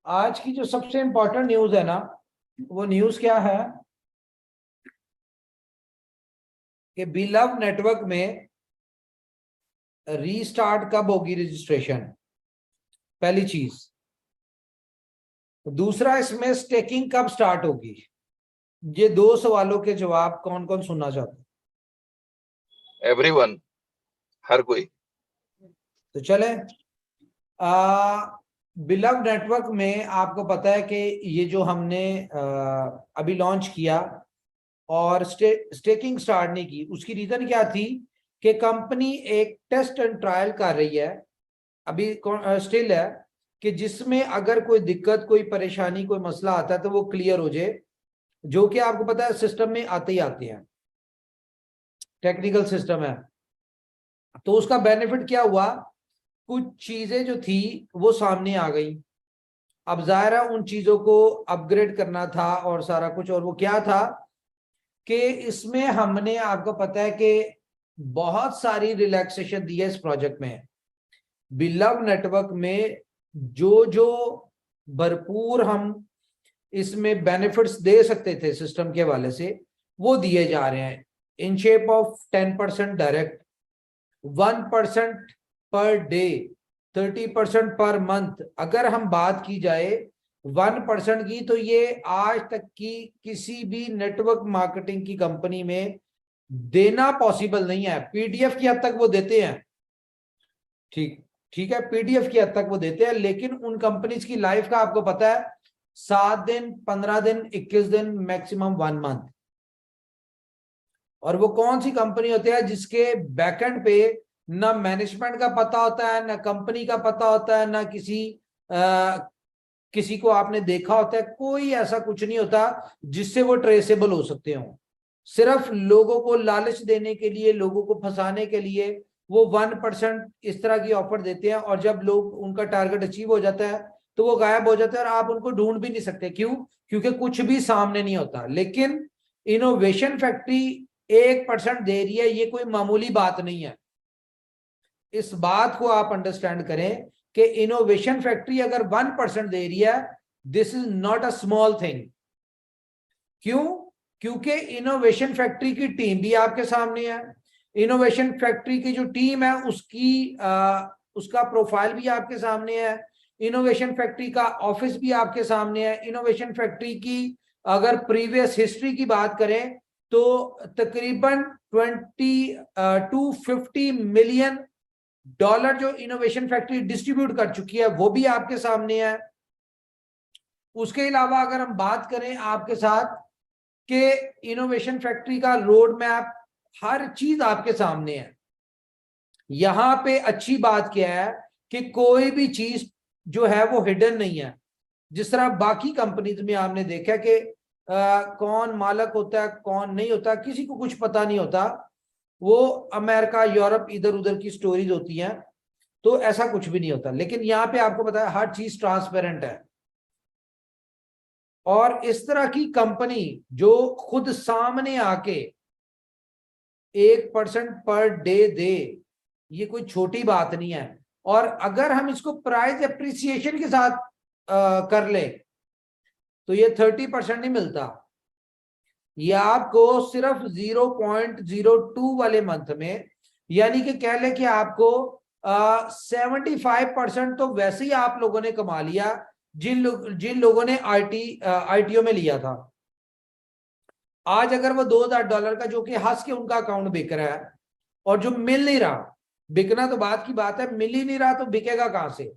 आज की जो सबसे इंपॉर्टेंट न्यूज है ना, वो न्यूज क्या है कि बिलव नेटवर्क में रीस्टार्ट कब होगी रजिस्ट्रेशन, पहली चीज। दूसरा, इसमें स्टेकिंग कब स्टार्ट होगी। ये दो सवालों के जवाब कौन कौन सुनना चाहते हैं? एवरीवन, हर कोई। तो चले। बिलव नेटवर्क में आपको पता है कि ये जो हमने अभी लॉन्च किया और स्टेकिंग स्टार्ट नहीं की, उसकी रीजन क्या थी कि कंपनी एक टेस्ट एंड ट्रायल कर रही है, अभी स्टिल है, कि जिसमें अगर कोई दिक्कत, कोई परेशानी, कोई मसला आता है तो वो क्लियर हो जाए, जो कि आपको पता है सिस्टम में आते ही आते हैं, टेक्निकल सिस्टम है। तो उसका बेनिफिट क्या हुआ, कुछ चीजें जो थी वो सामने आ गई। अब जाहिर है उन चीजों को अपग्रेड करना था और सारा कुछ, और वो क्या था कि इसमें हमने, आपको पता है कि बहुत सारी रिलैक्सेशन दी है इस प्रोजेक्ट में। बिलव नेटवर्क में जो जो भरपूर हम इसमें बेनिफिट्स दे सकते थे सिस्टम के हवाले से, वो दिए जा रहे हैं in shape of 10% direct, 1% per day, 30% per month. अगर हम बात की जाए 1% की, तो ये आज तक की किसी भी नेटवर्क मार्केटिंग की कंपनी में देना पॉसिबल नहीं है। पीडीएफ की हद तक वो देते हैं, ठीक ठीक है, पीडीएफ की हद तक वो देते हैं, लेकिन उन कंपनीज की लाइफ का आपको पता है 7 दिन, 15 दिन, 21 दिन, मैक्सिमम 1 मंथ। और वो कौन सी कंपनी होती है जिसके बैकएंड पे ना मैनेजमेंट का पता होता है, ना कंपनी का पता होता है, ना किसी को आपने देखा होता है, कोई ऐसा कुछ नहीं होता जिससे वो ट्रेसेबल हो सकते हो। सिर्फ लोगों को लालच देने के लिए, लोगों को फंसाने के लिए वो 1% इस तरह की ऑफर देते हैं, और जब लोग, उनका टारगेट अचीव हो जाता है तो वो गायब हो जाता है और आप उनको ढूंढ भी नहीं सकते। क्यों? क्योंकि कुछ भी सामने नहीं होता। लेकिन इनोवेशन फैक्ट्री 1% दे रही है, ये कोई मामूली बात नहीं है। इस बात को आप अंडरस्टैंड करें कि इनोवेशन फैक्ट्री अगर 1% दे रही है, this is not a small thing. क्यों? क्योंकि इनोवेशन फैक्ट्री की टीम भी आपके सामने है। इनोवेशन फैक्ट्री की जो टीम है उसका प्रोफाइल भी आपके सामने है। इनोवेशन फैक्ट्री का ऑफिस भी आपके सामने है। इनोवेशन फैक्ट्री की अगर प्रीवियस हिस्ट्री की बात करें तो तकरीबन 250 मिलियन डॉलर जो इनोवेशन फैक्ट्री डिस्ट्रीब्यूट कर चुकी है, वो भी आपके सामने है। उसके अलावा अगर हम बात करें आपके साथ कि इनोवेशन फैक्ट्री का रोड मैप, हर चीज आपके सामने है। यहां पे अच्छी बात क्या है कि कोई भी चीज जो है वो हिडन नहीं है। जिस तरह बाकी कंपनीज में आपने देखा कि कौन मालक होता है, कौन नहीं होता, किसी को कुछ पता नहीं होता। वो अमेरिका, यूरोप, इधर उधर की स्टोरीज होती हैं, तो ऐसा कुछ भी नहीं होता। लेकिन यहाँ पे आपको पता है हर चीज ट्रांसपेरेंट है। और इस तरह की कंपनी जो खुद सामने आके 1% पर डे दे, ये कोई छोटी बात नहीं है। और अगर हम इसको प्राइस एप्रिसिएशन के साथ कर ले तो ये 30% नहीं मिलता। ये आपको सिर्फ 0.02 वाले मंथ में, यानी कि कह ले कि आपको 75% तो वैसे ही आप लोगों ने कमा लिया जिन लोगों ने आईटीओ में लिया था। आज अगर वो $2000 का, जो कि हंस के उनका अकाउंट बिक रहा है और जो मिल नहीं रहा, बिकना तो बात की बात है, मिल ही नहीं रहा तो बिकेगा कहां से।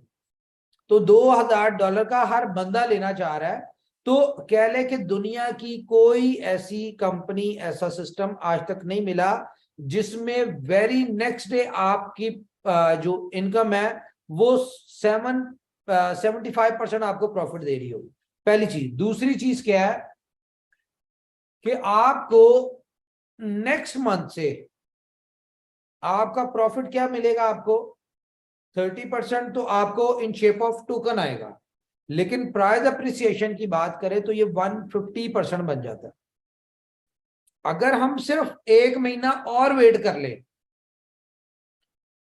तो $2000 का हर बंदा लेना चाह रहा है। तो कह ले कि दुनिया की कोई ऐसी कंपनी, ऐसा सिस्टम आज तक नहीं मिला जिसमें वेरी नेक्स्ट डे आपकी जो इनकम है वो 75% आपको प्रॉफिट दे रही हो। पहली चीज। दूसरी चीज क्या है कि आपको नेक्स्ट मंथ से आपका प्रॉफिट क्या मिलेगा, आपको 30% तो आपको इन शेप ऑफ टोकन आएगा। लेकिन प्राइस अप्रिसिएशन की बात करें तो ये 150% बन जाता है। अगर हम सिर्फ 1 महीना और वेट कर ले,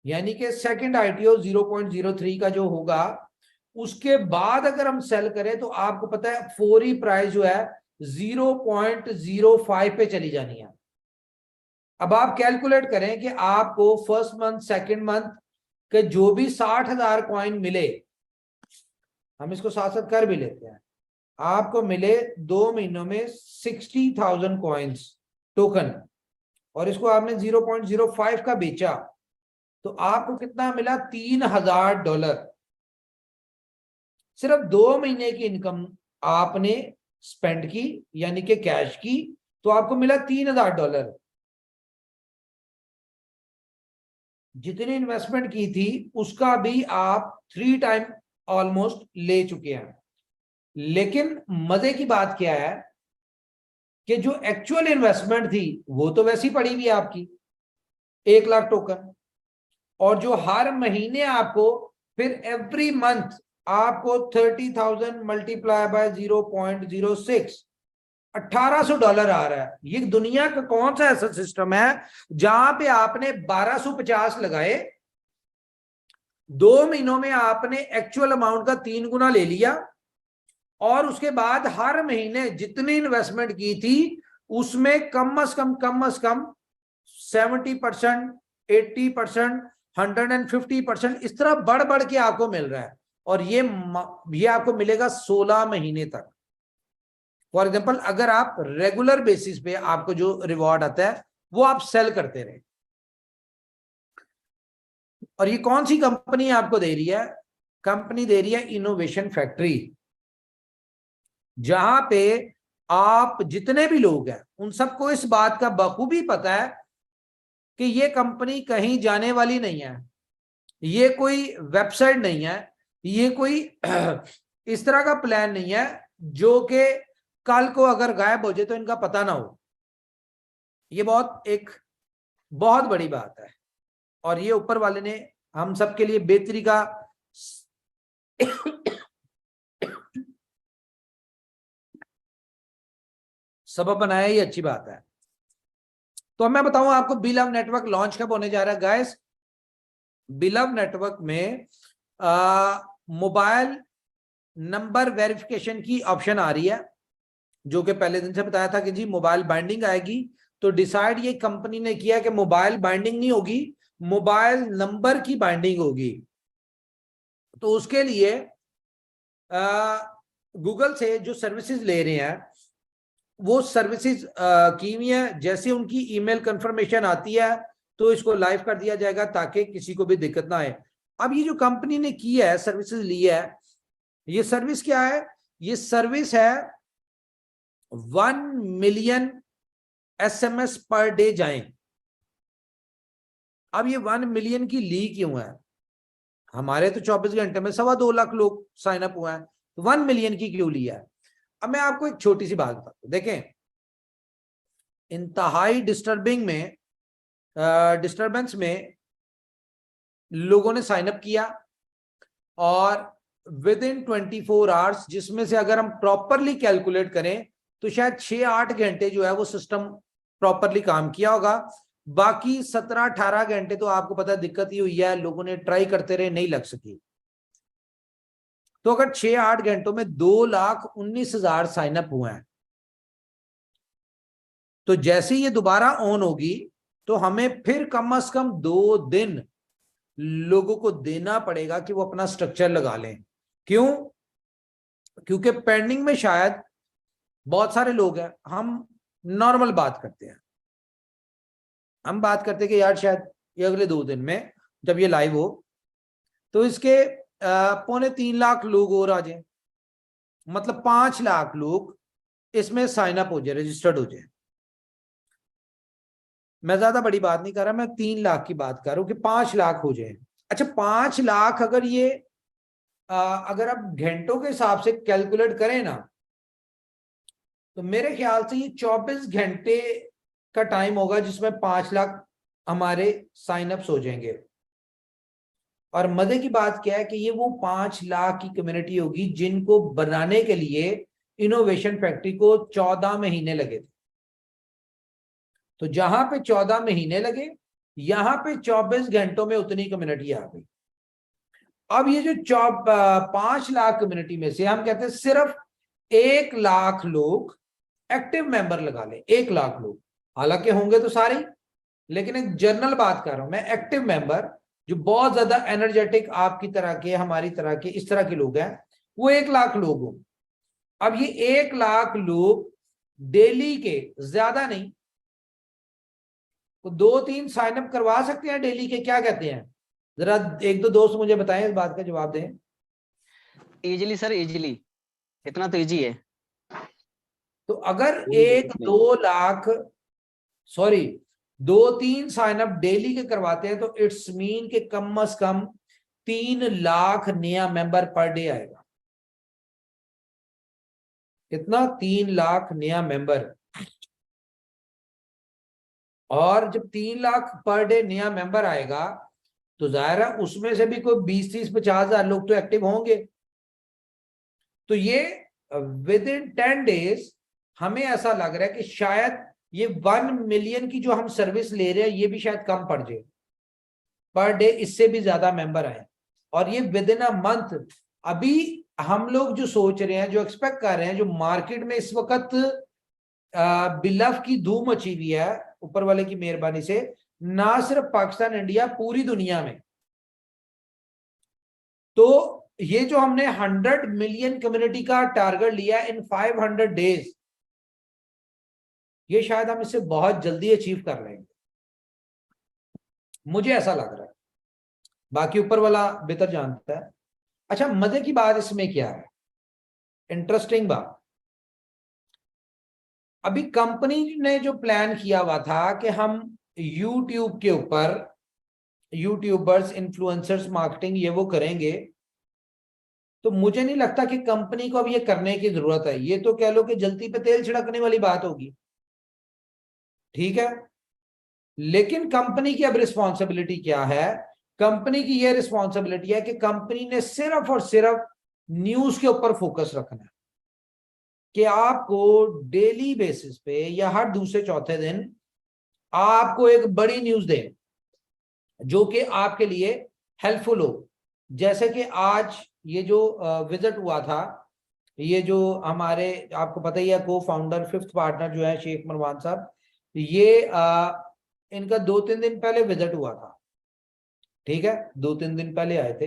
यानी कि सेकंड आईटीओ 0.03 का जो होगा उसके बाद अगर हम सेल करें तो आपको पता है फौरी प्राइस जो है 0.05 पे चली जानी है। अब आप कैलकुलेट करें कि आपको फर्स्ट मंथ सेकंड मंथ के जो भी 60,000 कॉइन मिले, हम इसको साथ साथ कर भी लेते हैं, आपको मिले 2 महीनों में 60,000 कॉइन्स टोकन, और इसको आपने 0.05 का बेचा तो आपको कितना मिला? $3,000। सिर्फ 2 महीने की इनकम आपने स्पेंड की, यानी कि कैश की, तो आपको मिला $3,000। जितनी इन्वेस्टमेंट की थी उसका भी आप 3 टाइम ऑलमोस्ट ले चुके हैं। लेकिन मजे की बात क्या है कि जो एक्चुअल इन्वेस्टमेंट थी वो तो वैसी पड़ी हुई है आपकी 1 लाख टोकन, और जो हर महीने आपको फिर एवरी मंथ आपको 30,000 मल्टीप्लाई बाय 0.06 $1,800 आ रहा है। ये दुनिया का कौन सा ऐसा सिस्टम है जहां पे आपने 1250 लगाए, 2 महीनों में आपने एक्चुअल अमाउंट का 3 गुना ले लिया, और उसके बाद हर महीने जितनी इन्वेस्टमेंट की थी उसमें कम से कम 70%, 80%, 150% इस तरह बढ़ बढ़ के आपको मिल रहा है। और ये आपको मिलेगा 16 महीने तक। फॉर एग्जाम्पल, अगर आप रेगुलर बेसिस पे आपको जो रिवॉर्ड आता है वो आप सेल करते रहे। और ये कौन सी कंपनी आपको दे रही है? कंपनी दे रही है इनोवेशन फैक्ट्री, जहां पे आप जितने भी लोग हैं उन सबको इस बात का बखूबी पता है कि ये कंपनी कहीं जाने वाली नहीं है, ये कोई वेबसाइट नहीं है, ये कोई इस तरह का प्लान नहीं है जो कि कल को अगर गायब हो जाए तो इनका पता ना हो। ये बहुत बड़ी बात है, और ये ऊपर वाले ने हम सबके लिए बेहतरी का सबब बनाया, ये अच्छी बात है। तो मैं बताऊं आपको बिलव नेटवर्क लॉन्च कब होने जा रहा है गाइस? बिलव नेटवर्क में मोबाइल नंबर वेरिफिकेशन की ऑप्शन आ रही है, जो कि पहले दिन से बताया था कि जी मोबाइल बाइंडिंग आएगी। तो डिसाइड ये कंपनी ने किया कि मोबाइल बाइंडिंग नहीं होगी, मोबाइल नंबर की बाइंडिंग होगी। तो उसके लिए गूगल से जो सर्विसेज ले रहे हैं वो सर्विसेज की हुई है। जैसे उनकी ईमेल कंफर्मेशन आती है तो इसको लाइव कर दिया जाएगा ताकि किसी को भी दिक्कत ना आए। अब ये जो कंपनी ने की है, सर्विसेज ली है, ये सर्विस क्या है? ये सर्विस है 1 मिलियन SMS पर डे जाएं। अब ये 1 मिलियन की ली क्यों है? हमारे तो 24 घंटे में 2.25 लाख लोग साइन अप हुए हैं, तो 1 मिलियन की क्यों लिया है? अब मैं आपको एक छोटी सी बात बताता हूं। देखें, इंतहाई डिस्टर्बेंस में लोगों ने साइन अप किया, और विद इन 24 आवर्स, जिसमें से अगर हम प्रॉपरली कैलकुलेट करें तो शायद 6-8 घंटे जो है वो सिस्टम प्रॉपरली काम किया होगा। बाकी 17-18 घंटे तो आपको पता दिक्कत ही हुई है, लोगों ने ट्राई करते रहे, नहीं लग सकी। तो अगर 6-8 घंटों में 2,19,000 साइन अप हुए हैं, तो जैसे ये दोबारा ऑन होगी तो हमें फिर कम से कम 2 दिन लोगों को देना पड़ेगा कि वो अपना स्ट्रक्चर लगा लें। क्यों? क्योंकि पेंडिंग में शायद बहुत सारे लोग हैं। हम नॉर्मल बात करते हैं, हम बात करते हैं कि यार शायद ये अगले 2 दिन में जब ये लाइव हो तो इसके 3.25 लाख लोग और आ जाए, मतलब 5 लाख लोग इसमें साइन अप हो जाए, रजिस्टर्ड हो जाए। मैं ज्यादा बड़ी बात नहीं कर रहा, मैं 3 लाख की बात कर रहा हूं कि 5 लाख हो जाए। अच्छा, 5 लाख अगर ये अगर आप घंटों के हिसाब से कैलकुलेट करें ना, तो मेरे ख्याल से ये 24 घंटे का टाइम होगा जिसमें 5 लाख हमारे साइन अप्स हो जाएंगे। और मजे की बात क्या है कि ये वो 5 लाख की कम्युनिटी होगी जिनको बनाने के लिए इनोवेशन फैक्ट्री को 14 महीने लगे थे। तो जहां पे 14 महीने लगे, यहां पे 24 घंटों में उतनी कम्युनिटी आ गई। अब ये जो 5 लाख कम्युनिटी में से हम कहते हैं सिर्फ 1 लाख लोग एक्टिव मेंबर लगा ले, 1 लाख लोग, हालांकि होंगे तो सारे, लेकिन एक जनरल बात कर रहा हूं मैं, एक्टिव मेंबर जो बहुत ज्यादा एनर्जेटिक आपकी तरह के, हमारी तरह के, इस तरह के लोग हैं, वो 1 लाख लोग हो। अब ये 1 लाख लोग डेली के, ज्यादा नहीं, तो 2-3 साइन अप करवा सकते हैं डेली के, क्या कहते हैं? जरा 1-2 दोस्त मुझे बताएं, इस बात का जवाब दें। इजीली सर, इजीली, इतना तो इजी है। तो अगर 1-2 lakh, sorry, 2-3 sign up daily के करवाते हैं तो इट्स मीन के कम से कम 3 लाख नया मेंबर पर डे आएगा। कितना? 3 लाख नया मेंबर। और जब 3 लाख पर डे नया मेंबर आएगा तो जाहिर है उसमें से भी कोई 20-30-50 हजार लोग तो एक्टिव होंगे। तो ये विद इन 10 डेज हमें ऐसा लग रहा है कि शायद ये 1 मिलियन की जो हम सर्विस ले रहे हैं ये भी शायद कम पड़ जाए, पर डे इससे भी ज्यादा मेंबर आए। और ये विद इन अ मंथ, अभी हम लोग जो सोच रहे हैं, जो एक्सपेक्ट कर रहे हैं, जो मार्केट में इस वक्त बिलफ की धूम मची हुई है ऊपर वाले की मेहरबानी से, ना सिर्फ पाकिस्तान, इंडिया, पूरी दुनिया में। तो ये जो हमने 100 मिलियन कम्युनिटी का टारगेट लिया इन 500 डेज, ये शायद हम इससे बहुत जल्दी अचीव कर लेंगे, मुझे ऐसा लग रहा है, बाकी ऊपर वाला बेहतर जानता है। अच्छा, मजे की बात इसमें क्या है, इंटरेस्टिंग बात, अभी कंपनी ने जो प्लान किया हुआ था कि हम यूट्यूब के ऊपर यूट्यूबर्स, इन्फ्लुएंसर्स मार्केटिंग ये वो करेंगे, तो मुझे नहीं लगता कि कंपनी को अब ये करने की जरूरत है। ये तो कह लो कि जलती पे तेल छिड़कने वाली बात होगी, ठीक है। लेकिन कंपनी की अब रिस्पॉन्सिबिलिटी क्या है? कंपनी की यह रिस्पॉन्सिबिलिटी है कि कंपनी ने सिर्फ और सिर्फ न्यूज के ऊपर फोकस रखना है, कि आपको डेली बेसिस पे या हर दूसरे चौथे दिन आपको एक बड़ी न्यूज दे जो कि आपके लिए हेल्पफुल हो। जैसे कि आज ये जो विजिट हुआ था, ये जो हमारे, आपको पता ही है, को फाउंडर 5th पार्टनर जो है शेख मरवान साहब, ये इनका 2-3 दिन पहले विजिट हुआ था, ठीक है, 2-3 दिन पहले आए थे।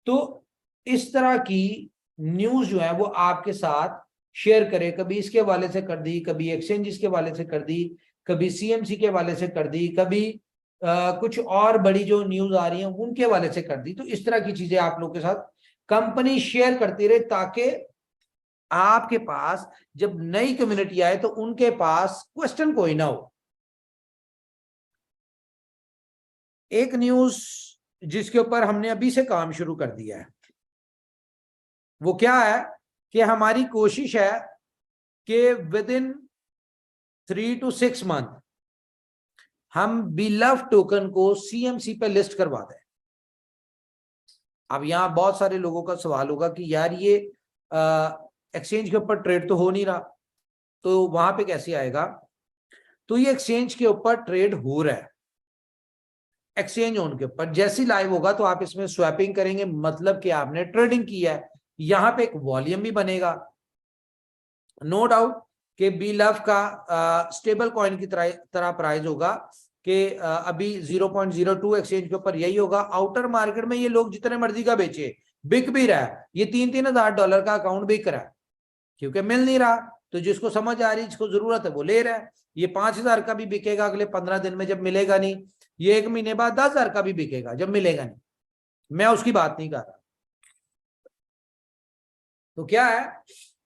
तो इस तरह की न्यूज जो है वो आपके साथ शेयर करे, कभी इसके हवाले से कर दी, कभी एक्सचेंजेस के हवाले से कर दी, कभी सीएमसी के हवाले से कर दी, कभी कुछ और बड़ी जो न्यूज आ रही है उनके हवाले से कर दी। तो इस तरह की चीजें आप लोग के साथ कंपनी शेयर करती रहे, ताकि आपके पास जब नई कम्युनिटी आए तो उनके पास क्वेश्चन कोई ना हो। एक न्यूज जिसके ऊपर हमने अभी से काम शुरू कर दिया है वो क्या है कि हमारी कोशिश है कि विद इन 3 to 6 मंथ हम बिलव टोकन को सीएमसी पे लिस्ट करवा दें। अब यहां बहुत सारे लोगों का सवाल होगा कि यार ये एक्सचेंज के ऊपर ट्रेड तो हो नहीं रहा, तो वहां पे कैसे आएगा? तो ये एक्सचेंज के ऊपर ट्रेड हो रहा है, एक्सचेंज ऑन के ऊपर जैसे लाइव होगा तो आप इसमें स्वैपिंग करेंगे, मतलब कि आपने ट्रेडिंग किया है, यहां पे एक वॉल्यूम भी बनेगा। नो डाउट कि बीलव का स्टेबल कॉइन की तरह प्राइस होगा कि अभी 0.02 एक्सचेंज के ऊपर यही होगा। आउटर मार्केट में ये लोग जितने मर्जी का बेचे, बिक भी रहा है, ये $3,000 का अकाउंट बिक रहा है, क्योंकि मिल नहीं रहा। तो जिसको समझ आ रही, जिसको जरूरत है वो ले रहा है। ये 5,000 का भी बिकेगा अगले 15 दिन में जब मिलेगा नहीं, ये 1 महीने बाद 10,000 का भी बिकेगा जब मिलेगा नहीं, मैं उसकी बात नहीं कर रहा। तो क्या है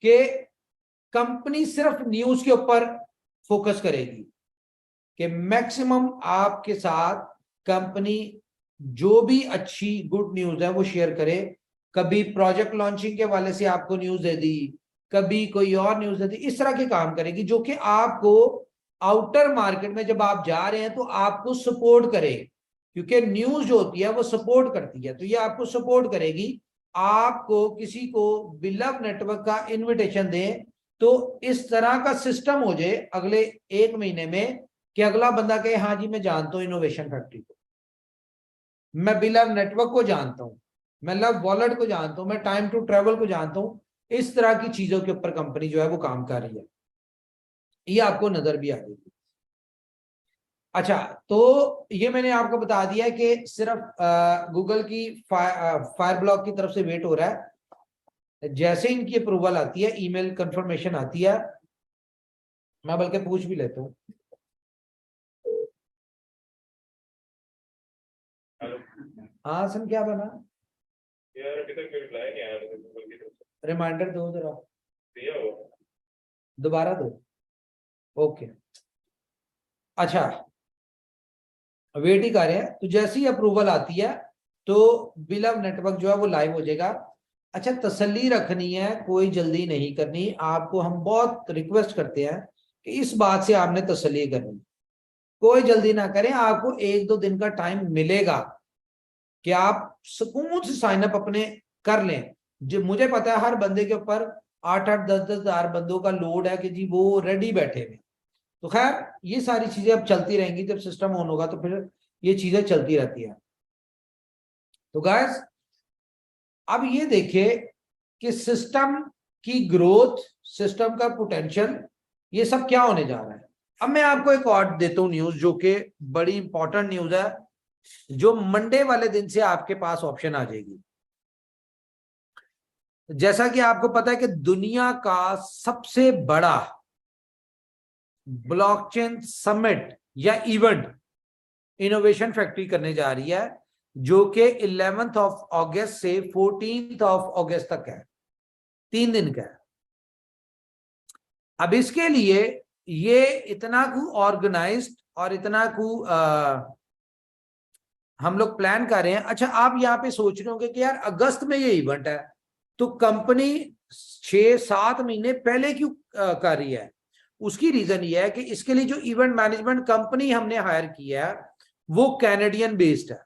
कि कंपनी सिर्फ न्यूज के ऊपर फोकस करेगी कि मैक्सिमम आपके साथ कंपनी जो भी अच्छी गुड न्यूज है वो शेयर करे। कभी प्रोजेक्ट लॉन्चिंग के वाले से आपको न्यूज दे दी, कभी कोई और न्यूज दे दी, इस तरह के काम करेगी जो कि आपको आउटर मार्केट में जब आप जा रहे हैं तो आपको सपोर्ट करे, क्योंकि न्यूज जो होती है वो सपोर्ट करती है। तो ये आपको सपोर्ट करेगी। आपको किसी को बिलव नेटवर्क का इन्विटेशन दें तो इस तरह का सिस्टम हो जाए अगले 1 महीने में कि अगला बंदा कहे हाँ जी मैं जानता हूं इनोवेशन फैक्ट्री को, मैं बिलव नेटवर्क को जानता हूं, मैं लव वॉलेट को जानता हूं, मैं टाइम टू ट्रेवल को जानता हूं। इस तरह की चीजों के ऊपर कंपनी जो है वो काम कर रही है, ये आपको नजर भी आ रही है। अच्छा, तो ये मैंने आपको बता दिया कि सिर्फ गूगल की फायर ब्लॉक की तरफ से वेट हो रहा है। जैसे इनकी अप्रूवल आती है, ईमेल कंफर्मेशन आती है, मैं बल्कि पूछ भी लेता हूँ। हाँ सर, क्या बना? यार अभी तक रिप्लाई नहीं आया मुझे गूगल की तरफ से। रिमाइंडर दो जरा, दिया हो? दोबारा दो। ओके, अच्छा, वेट ही कर रहे हैं। तो जैसे ही अप्रूवल आती है तो बिलव नेटवर्क जो है वो लाइव हो जाएगा। अच्छा, तसल्ली रखनी है, कोई जल्दी नहीं करनी। आपको हम बहुत रिक्वेस्ट करते हैं कि इस बात से आपने तसल्ली करनी, कोई जल्दी ना करें। आपको 1-2 दिन का टाइम मिलेगा कि आप सुकून से साइन अप अपने कर लें। जो मुझे पता है हर बंदे के ऊपर 8-8, 10-10 हजार बंदों का लोड है कि जी वो रेडी बैठे हुए। तो खैर, ये सारी चीजें अब चलती रहेंगी, जब सिस्टम ऑन होगा तो फिर ये चीजें चलती रहती है। तो गाइस, अब ये देखिए कि सिस्टम की ग्रोथ, सिस्टम का पोटेंशियल, ये सब क्या होने जा रहा है। अब मैं आपको एक और देता हूं न्यूज, जो कि बड़ी इंपॉर्टेंट न्यूज है, जो मंडे वाले दिन से आपके पास ऑप्शन आ जाएगी। जैसा कि आपको पता है कि दुनिया का सबसे बड़ा ब्लॉकचेन समिट या इवेंट इनोवेशन फैक्ट्री करने जा रही है, जो कि 11 अगस्त से 14 अगस्त तक है, 3 दिन का है। अब इसके लिए ये इतना को ऑर्गेनाइज्ड और इतना को हम लोग प्लान कर रहे हैं। अच्छा, आप यहाँ पे सोच रहे होंगे कि यार अगस्त में ये इवेंट है, तो कंपनी 6-7 महीने पहले क्यों कर रही है? उसकी रीजन ये है कि इसके लिए जो इवेंट मैनेजमेंट कंपनी हमने हायर की है वो कैनेडियन बेस्ड है।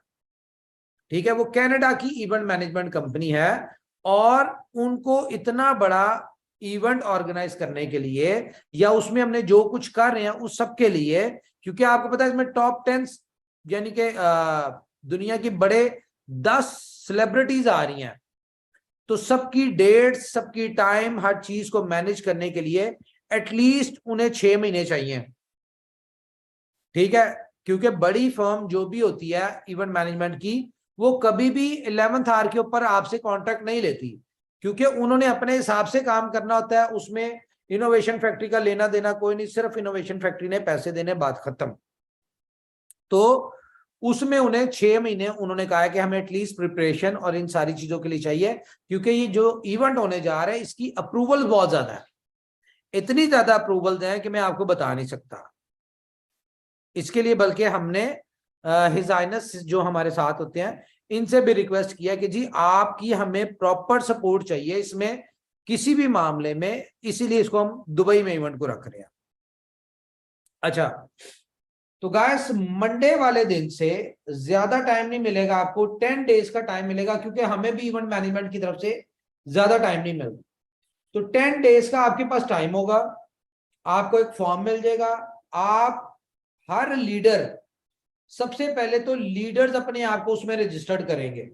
ठीक है, वो कनाडा की इवेंट मैनेजमेंट कंपनी है, और उनको इतना बड़ा इवेंट ऑर्गेनाइज करने के लिए, या उसमें हमने जो कुछ कर रहे हैं उस सब के लिए, क्योंकि आपको पता है इसमें टॉप 10 यानी कि दुनिया की बड़े 10 सेलिब्रिटीज आ रही हैं, तो सबकी डेट, सबकी टाइम, हर चीज को मैनेज करने के लिए एटलीस्ट उन्हें 6 महीने चाहिए। ठीक है, क्योंकि बड़ी फर्म जो भी होती है इवेंट मैनेजमेंट की, वो कभी भी 11th आवर के ऊपर आपसे कॉन्ट्रैक्ट नहीं लेती, क्योंकि उन्होंने अपने हिसाब से काम करना होता है। उसमें इनोवेशन फैक्ट्री का लेना देना कोई नहीं, सिर्फ इनोवेशन फैक्ट्री ने पैसे देने, बात खत्म। तो उसमें उन्हें 6 महीने उन्होंने कहा है कि हमें एटलीस्ट प्रिपरेशन और इन सारी चीजों के लिए चाहिए, क्योंकि ये जो इवेंट होने जा रहा है इसकी अप्रूवल बहुत ज्यादा है। इतनी ज्यादा अप्रूवल है कि मैं आपको बता नहीं सकता। इसके लिए बल्कि हमने हिज हाइनेस जो हमारे साथ होते हैं इनसे भी रिक्वेस्ट किया कि जी आपकी हमें प्रॉपर सपोर्ट चाहिए इसमें किसी भी मामले में, इसीलिए इसको हम दुबई में इवेंट को रख रहे हैं। अच्छा, तो गाइस मंडे वाले दिन से ज्यादा टाइम नहीं मिलेगा आपको, 10 डेज का टाइम मिलेगा, क्योंकि हमें भी इवेंट मैनेजमेंट की तरफ से ज्यादा टाइम नहीं मिलता। तो 10 डेज का आपके पास टाइम होगा, आपको एक फॉर्म मिल जाएगा। आप हर लीडर, सबसे पहले तो लीडर्स अपने आप को उसमें रजिस्टर्ड करेंगे,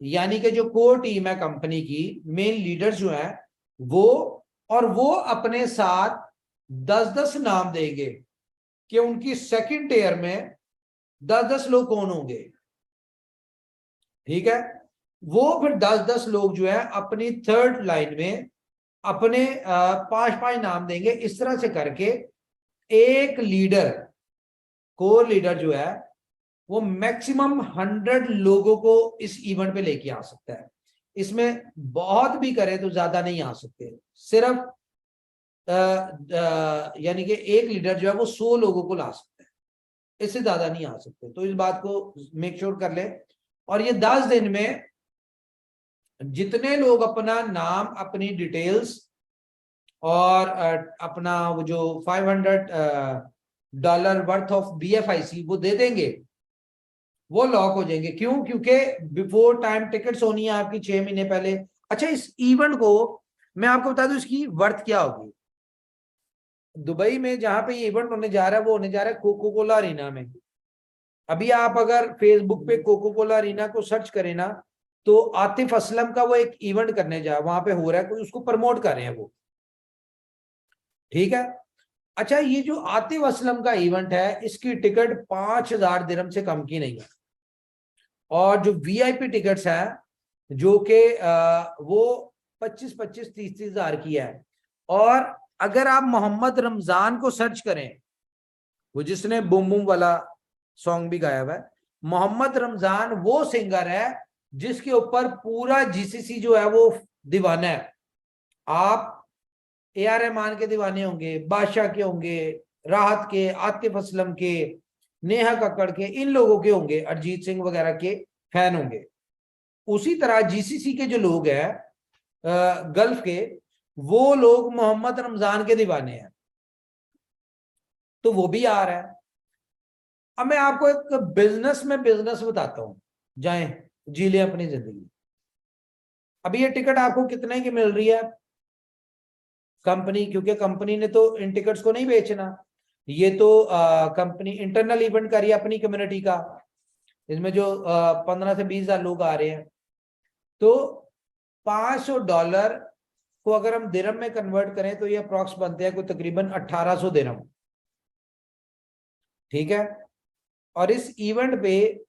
यानी कि जो कोर टीम है कंपनी की, मेन लीडर्स जो है वो, और वो अपने साथ 10-10 नाम देंगे कि उनकी सेकंड टियर में 10-10 लोग कौन होंगे। ठीक है, वो फिर 10-10 लोग जो है अपनी थर्ड लाइन में अपने 5-5 नाम देंगे। इस तरह से करके एक लीडर, कोर लीडर जो है वो मैक्सिमम 100 लोगों को इस इवेंट पे लेके आ सकता है। इसमें बहुत भी करे तो ज्यादा नहीं आ सकते, सिर्फ यानी कि एक लीडर जो है वो 100 लोगों को ला सकता है, इससे ज्यादा नहीं आ सकते। तो इस बात को मेक श्योर कर ले। और ये 10 दिन में जितने लोग अपना नाम, अपनी डिटेल्स और अपना वो जो $500 वर्थ ऑफ BFIC वो दे देंगे, वो लॉक हो जाएंगे। क्यों? क्योंकि बिफोर टाइम टिकट्स होनी है आपकी 6 महीने पहले। अच्छा, इस इवेंट को मैं आपको बता दूं इसकी वर्थ क्या होगी। दुबई में जहां पे ये इवेंट होने जा रहा है वो होने जा रहा है कोको कोला अरीना में। अभी आप अगर फेसबुक पे कोको कोला अरीना को सर्च करें ना, तो आतिफ असलम का वो एक इवेंट करने जा वहां पे हो रहा है, कोई उसको प्रमोट कर रहे हैं वो, ठीक है। अच्छा, ये जो आतिफ असलम का इवेंट है इसकी टिकट 5,000 दिरहम से कम की नहीं है, और जो वीआईपी टिकट्स हैं जो कि वो 25-25, 30-30 हजार की है। और अगर आप मोहम्मद रमजान को सर्च करें, वो जिसने बूम बूम वाला सॉन्ग भी गाया हुआ है, मोहम्मद रमजान वो सिंगर है जिसके ऊपर पूरा जीसीसी जो है वो दीवाना है। आप AR रहमान के दीवाने होंगे, बादशाह के होंगे, राहत के, आतिफ असलम के, नेहा कक्कड़ के, इन लोगों के होंगे, अरिजीत सिंह वगैरह के फैन होंगे। उसी तरह जीसीसी के जो लोग हैं गल्फ के, वो लोग मोहम्मद रमजान के दीवाने हैं, तो वो भी आ रहा है। अब मैं आपको एक बिजनेस बताता हूं, जाएं जी लें अपनी जिंदगी। अभी ये टिकट आपको कितने की मिल रही है? कंपनी, क्योंकि कंपनी ने तो इन टिकट्स को नहीं बेचना, ये तो कंपनी इंटरनल इवेंट कर रही है अपनी कम्युनिटी का, इसमें जो 15 से 20 हजार लोग आ रहे हैं। तो $500 को अगर हम दिरहम में कन्वर्ट करें तो ये अप्रॉक्स बनते हैं कोई तकरीबन 1800 दिरहम, ठीक है। और इस इवेंट पे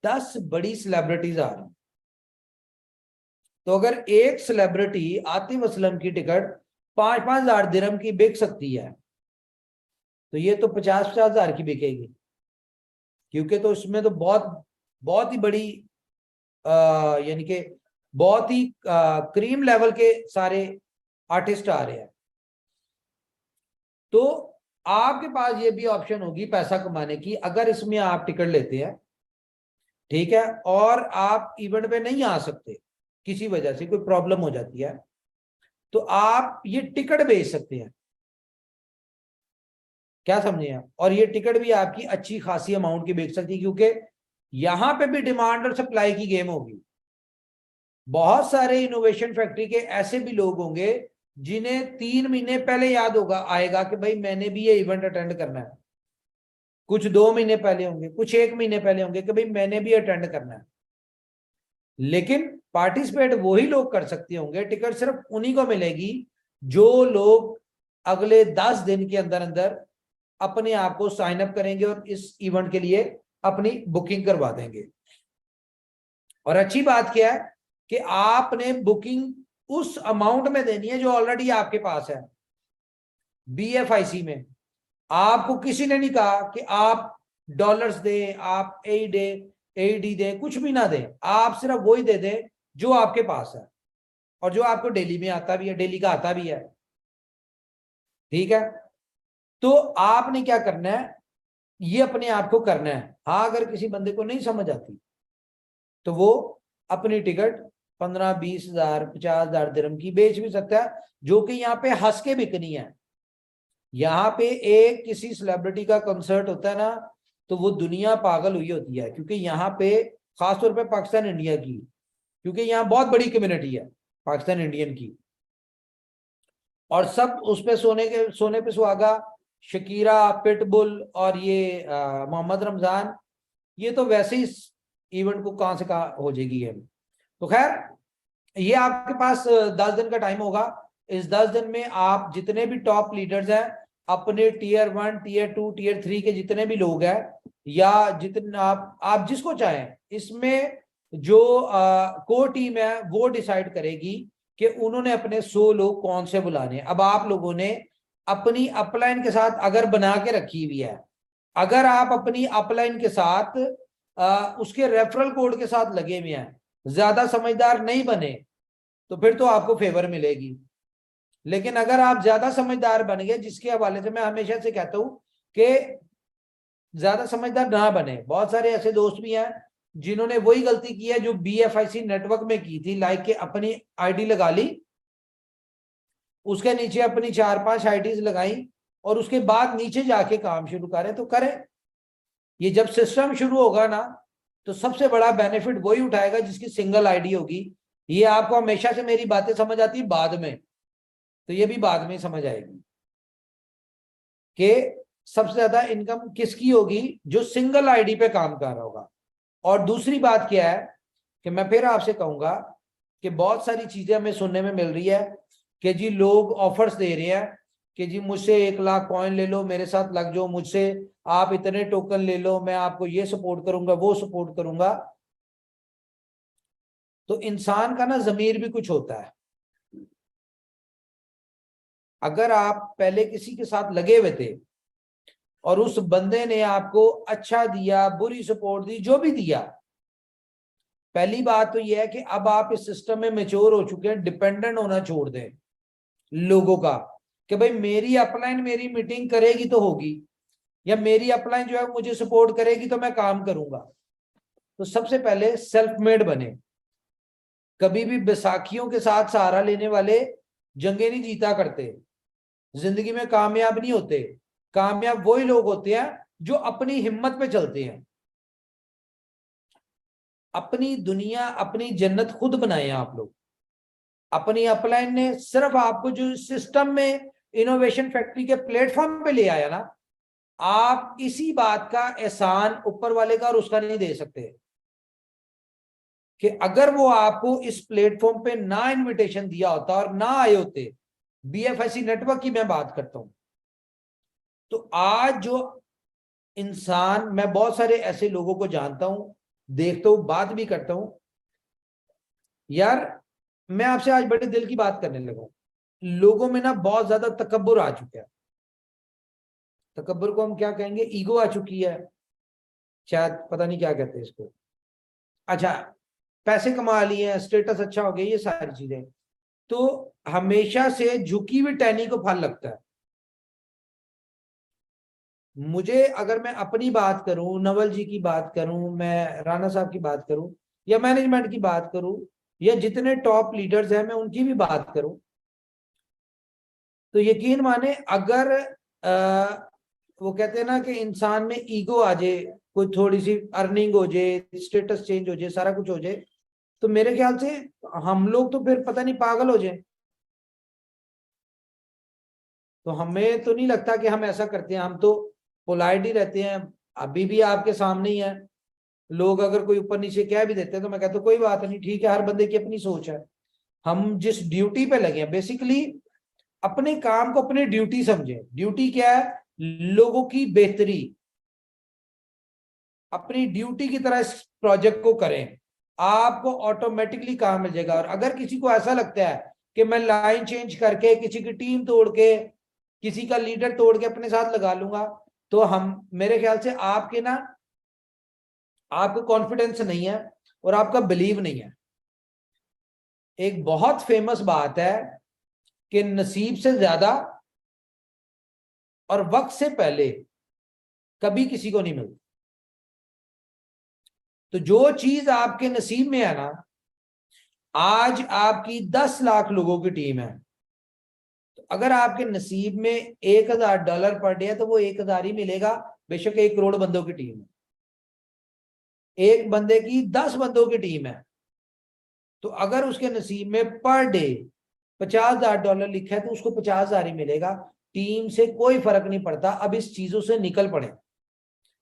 10 बड़ी सेलिब्रिटीज आ रही हैं। तो अगर एक सेलिब्रिटी आतिफ असलम की टिकट 5-5 हजार दिरहम की बिक सकती है, तो ये तो 50-50 हजार की बिकेगी, क्योंकि तो इसमें तो बहुत बहुत ही बड़ी यानी कि बहुत ही क्रीम लेवल के सारे आर्टिस्ट आ रहे हैं। तो आपके पास ये भी ऑप्शन होगी पैसा कमाने की, अगर इसमें आप टिकट लेते हैं, ठीक है, और आप इवेंट पे नहीं आ सकते, किसी वजह से कोई प्रॉब्लम हो जाती है, तो आप ये टिकट बेच सकते हैं। क्या समझे आप? और ये टिकट भी आपकी अच्छी खासी अमाउंट की बिक सकती है, क्योंकि यहां पे भी डिमांड और सप्लाई की गेम होगी। बहुत सारे इनोवेशन फैक्ट्री के ऐसे भी लोग होंगे जिन्हें 3 महीने पहले याद होगा आएगा कि भाई मैंने भी ये इवेंट अटेंड करना है। कुछ 2 महीने पहले होंगे, कुछ 1 महीने पहले होंगे कि भाई मैंने भी अटेंड करना है। लेकिन पार्टिसिपेट वही लोग कर सकते होंगे, टिकट सिर्फ उन्हीं को मिलेगी जो लोग अगले 10 दिन के अंदर अंदर अपने आप को साइन अप करेंगे और इस इवेंट के लिए अपनी बुकिंग करवा देंगे। और अच्छी बात क्या है कि आपने बुकिंग उस अमाउंट में देनी है जो ऑलरेडी आपके पास है। BFIC में आपको किसी ने नहीं कहा कि आप डॉलर्स दें, आप AED दें, कुछ भी ना दें, आप सिर्फ वही दे दें जो आपके पास है और जो आपको डेली में आता भी है, डेली का आता भी है, ठीक है। तो आपने क्या करना है, ये अपने आप को करना है। हाँ, अगर किसी बंदे को नहीं समझ आती तो वो अपनी टिकट 15-20 हजार 50 हजार दिरहम की बेच भी सकता है, जो कि यहाँ पे हंस के बिकनी है। यहाँ पे एक किसी सेलिब्रिटी का कंसर्ट होता है ना, तो वो दुनिया पागल हुई होती है, क्योंकि यहाँ पे खासतौर पे पाकिस्तान इंडिया की, क्योंकि यहाँ बहुत बड़ी कम्युनिटी है पाकिस्तान इंडियन की, और सब उस पे सोने पे सुहागा, शकीरा, पिटबुल और ये मोहम्मद रमजान, ये तो वैसे ही इवेंट को कहां से कहां हो जाएगी है। तो खैर, ये आपके पास 10 दिन का टाइम होगा। इस 10 दिन में आप जितने भी टॉप लीडर्स हैं, अपने Tier 1, Tier 2, Tier 3 के जितने भी लोग हैं, या जितने आप जिसको चाहें, इसमें जो कोर टीम है वो डिसाइड करेगी कि उन्होंने अपने 100 लोग कौन से बुलाने। अब आप लोगों ने अपनी अपलाइन के साथ अगर बना के रखी हुई है, अगर आप अपनी अपलाइन के साथ उसके रेफरल कोड के साथ लगे हुए हैं, ज्यादा समझदार नहीं बने, तो फिर तो आपको फेवर मिलेगी। लेकिन अगर आप ज्यादा समझदार बन गए, जिसके हवाले से मैं हमेशा से कहता हूं कि ज्यादा समझदार ना बने। बहुत सारे ऐसे दोस्त भी हैं जिन्होंने वही गलती की है जो BFIC नेटवर्क में की थी, लाइक के अपनी आईडी लगा ली, उसके नीचे अपनी 4-5 आईडीज लगाई, और उसके बाद नीचे जाके काम शुरू करें। तो करें, ये जब सिस्टम शुरू होगा ना, तो सबसे बड़ा बेनिफिट वही उठाएगा जिसकी सिंगल आईडी होगी। ये आपको हमेशा से मेरी बातें समझ आती बाद में, तो ये भी बाद में समझ आएगी कि सबसे ज्यादा इनकम किसकी होगी, जो सिंगल आईडी पे काम कर रहा होगा। और दूसरी बात क्या है कि मैं फिर आपसे कहूंगा कि बहुत सारी चीजें हमें सुनने में मिल रही है कि जी लोग ऑफर्स दे रहे हैं कि जी मुझसे 1 लाख कॉइन ले लो, मेरे साथ लग जाओ, मुझसे आप इतने टोकन ले लो, मैं आपको ये सपोर्ट करूंगा, वो सपोर्ट करूंगा। तो इंसान का ना जमीर भी कुछ होता है। अगर आप पहले किसी के साथ लगे हुए थे और उस बंदे ने आपको अच्छा दिया, बुरी सपोर्ट दी, जो भी दिया, पहली बात तो यह है कि अब आप इस सिस्टम में मैच्योर हो चुके हैं, डिपेंडेंट होना छोड़ दें लोगों का कि भाई मेरी अपलाइन मेरी मीटिंग करेगी तो होगी, या मेरी अपलाइन जो है मुझे सपोर्ट करेगी तो मैं काम करूंगा। तो सबसे पहले सेल्फ मेड बने। कभी भी बैसाखियों के साथ सहारा लेने वाले जंगे नहीं जीता करते, जिंदगी में कामयाब नहीं होते। कामयाब वही लोग होते हैं जो अपनी हिम्मत पे चलते हैं। अपनी दुनिया अपनी जन्नत खुद बनाए आप लोग। अपनी अपलाइन ने सिर्फ आपको जो सिस्टम में इनोवेशन फैक्ट्री के प्लेटफॉर्म पे ले आया ना, आप इसी बात का एहसान ऊपर वाले का और उसका नहीं दे सकते कि अगर वो आपको इस प्लेटफॉर्म पे ना इनविटेशन दिया होता और ना आए होते, बीएफआईसी नेटवर्क की मैं बात करता हूं, तो आज जो इंसान, मैं बहुत सारे ऐसे लोगों को जानता हूं, देखता हूं, बात भी करता हूं। यार मैं आपसे आज बड़े दिल की बात करने लगा हूं। लोगों में ना बहुत ज्यादा तकब्बुर आ चुका है। तकब्बुर को हम क्या कहेंगे, ईगो आ चुकी है शायद, पता नहीं क्या कहते हैं इसको। अच्छा, पैसे कमा लिए हैं, स्टेटस अच्छा हो गया, ये सारी चीजें, तो हमेशा से झुकी हुई टहनी को फल लगता है। मुझे अगर मैं अपनी बात करूं, नवल जी की बात करूं, मैं राणा साहब की बात करूं, या मैनेजमेंट की बात करूं, या जितने टॉप लीडर्स हैं मैं उनकी भी बात करूं, तो यकीन माने अगर वो कहते हैं ना कि इंसान में ईगो आ जाए, कोई थोड़ी सी अर्निंग हो जाए, स्टेटस चेंज हो जाए, सारा कुछ हो जाए, तो मेरे ख्याल से हम लोग तो फिर पता नहीं पागल हो जाए। तो हमें तो नहीं लगता कि हम ऐसा करते हैं, हम तो पोलाइट ही रहते हैं। अभी भी आपके सामने ही है, लोग अगर कोई ऊपर नीचे कह भी देते हैं तो मैं कहता हूँ कोई बात नहीं, ठीक है, हर बंदे की अपनी सोच है। हम जिस ड्यूटी पे लगे हैं, बेसिकली अपने काम को अपनी ड्यूटी समझें। ड्यूटी क्या है? लोगों की बेहतरी। अपनी ड्यूटी की तरह इस प्रोजेक्ट को करें, आपको ऑटोमेटिकली काम मिल जाएगा। और अगर किसी को ऐसा लगता है कि मैं लाइन चेंज करके, किसी की टीम तोड़ के, किसी का लीडर तोड़ के अपने साथ लगा लूंगा, तो हम, मेरे ख्याल से आपके ना, आपको कॉन्फिडेंस नहीं है और आपका बिलीव नहीं है। एक बहुत फेमस बात है कि नसीब से ज्यादा और वक्त से पहले कभी किसी को नहीं मिलती। तो जो चीज आपके नसीब में है ना, आज आपकी 10 लाख लोगों की टीम है, तो अगर आपके नसीब में $1000 पर डे है तो वो 1000 ही मिलेगा, बेशक 1 करोड़ बंदों की टीम है। एक बंदे की 10 बंदों की टीम है, तो अगर उसके नसीब में पर डे $50,000 लिखा है तो उसको 50,000 ही मिलेगा। टीम से कोई फर्क नहीं पड़ता। अब इस चीजों से निकल पड़े,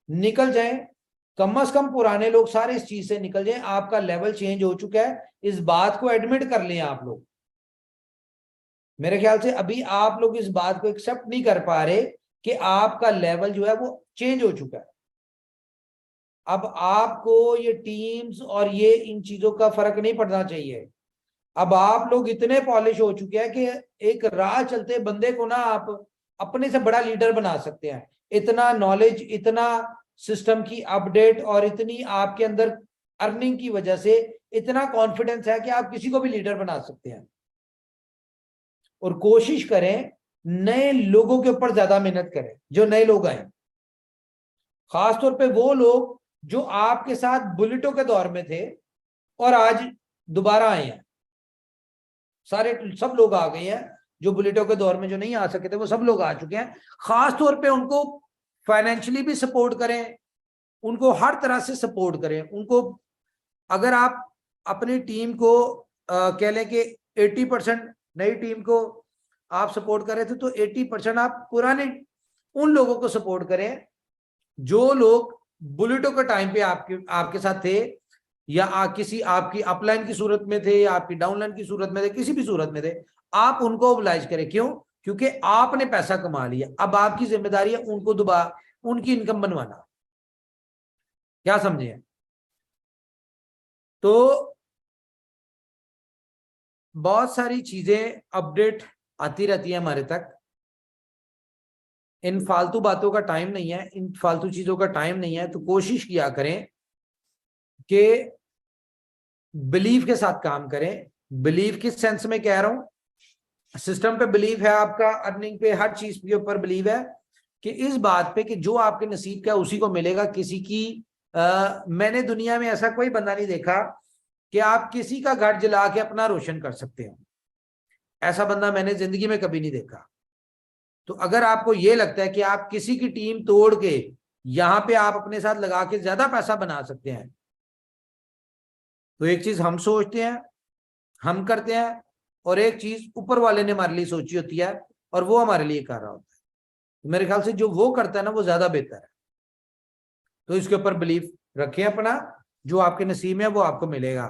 निकल जाए, कम से कम पुराने लोग सारे इस चीज से निकल जाए। आपका लेवल चेंज हो चुका है, इस बात को एडमिट कर लें आप लोग। मेरे ख्याल से अभी आप लोग इस बात को एक्सेप्ट नहीं कर पा रहे कि आपका लेवल जो है वो चेंज हो चुका है। अब आपको ये टीम्स और ये इन चीजों का फर्क नहीं पड़ना चाहिए। अब आप लोग इतने पॉलिश हो चुके हैं कि एक राह चलते बंदे को ना आप अपने से बड़ा लीडर बना सकते हैं। इतना नॉलेज, इतना सिस्टम की अपडेट और इतनी आपके अंदर अर्निंग की वजह से इतना कॉन्फिडेंस है कि आप किसी को भी लीडर बना सकते हैं। और कोशिश करें नए लोगों के ऊपर ज्यादा मेहनत करें, जो नए लोग आए, खासतौर पे वो लोग जो आपके साथ बुलेटों के दौर में थे और आज दोबारा आए हैं। सारे सब लोग आ गए हैं जो बुलेटों के दौर में जो नहीं आ सके थे, वो सब लोग आ चुके हैं। खास तौर पे उनको फाइनेंशियली भी सपोर्ट करें, उनको हर तरह से सपोर्ट करें। उनको, अगर आप अपनी टीम को कह लें कि 80% नई टीम को आप सपोर्ट कर रहे थे, तो 80% आप पुराने उन लोगों को सपोर्ट करें जो लोग बुलेटो के टाइम पे आपके साथ थे, या किसी आपकी अपलाइन की सूरत में थे, या आपकी डाउनलाइन की सूरत में थे, किसी भी सूरत में थे, आप उनको ओबलाइज करें। क्यों? क्योंकि आपने पैसा कमा लिया, अब आपकी जिम्मेदारी है उनको दोबारा उनकी इनकम बनवाना। क्या समझे? तो बहुत सारी चीजें अपडेट आती रहती है हमारे तक। इन फालतू बातों का टाइम नहीं है, इन फालतू चीजों का टाइम नहीं है। तो कोशिश किया करें कि बिलीव के साथ काम करें। बिलीव किस सेंस में कह रहा हूं? सिस्टम पे बिलीव है आपका, अर्निंग पे, हर चीज के ऊपर बिलीव है कि इस बात पे कि जो आपके नसीब का उसी को मिलेगा। किसी की मैंने दुनिया में ऐसा कोई बंदा नहीं देखा कि आप किसी का घर जला के अपना रोशन कर सकते हो। ऐसा बंदा मैंने जिंदगी में कभी नहीं देखा। तो अगर आपको ये लगता है कि आप किसी की टीम तोड़ के यहां पे आप अपने साथ लगा के ज्यादा पैसा बना सकते हैं, तो एक चीज हम सोचते हैं, हम करते हैं, और एक चीज ऊपर वाले ने हमारे लिए सोची होती है और वो हमारे लिए कर रहा होता है। तो मेरे ख्याल से जो वो करता है ना, वो ज्यादा बेहतर है। तो इसके ऊपर बिलीफ रखें अपना, जो आपके नसीब में है वो आपको मिलेगा।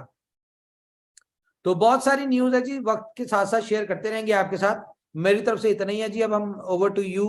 तो बहुत सारी न्यूज है जी, वक्त के साथ साथ शेयर करते रहेंगे आपके साथ। मेरी तरफ से इतना ही है जी। अब हम ओवर टू यू।